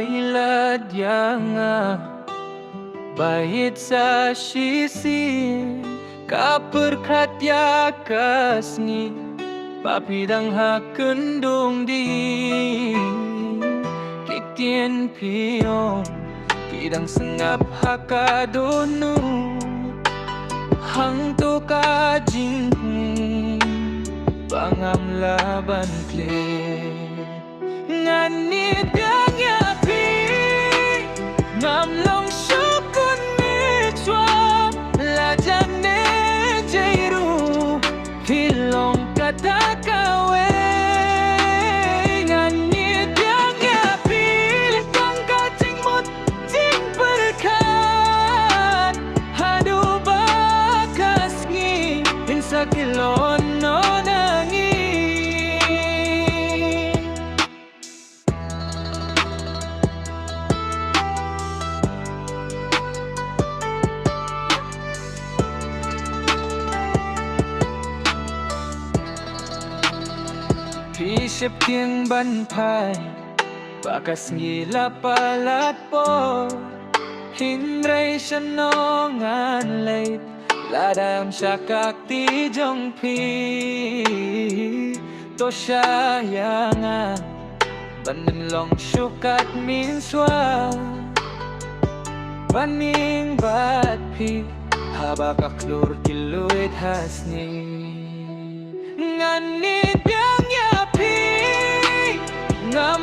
kailad nga bahit sa sisi kaperkat ya kasni papidang hakendung di kiktian pion pidang sengap hakadonu hang to ka jing pangam laban kle nganit yang yapi ngam long syukun ni chua la jane jairu hilong kata kawe nganit yang yapi kang kacing mut jing perkan hadu bakas ngi insa kilon no nangi Pisip tiang banpai bakas ngila palat po hindray siya nongan late ladam siya kakti jong pi to siya yanga banin long syukat minswa baning bat pi haba kaklur kiluit hasni nganit yang yapi ngam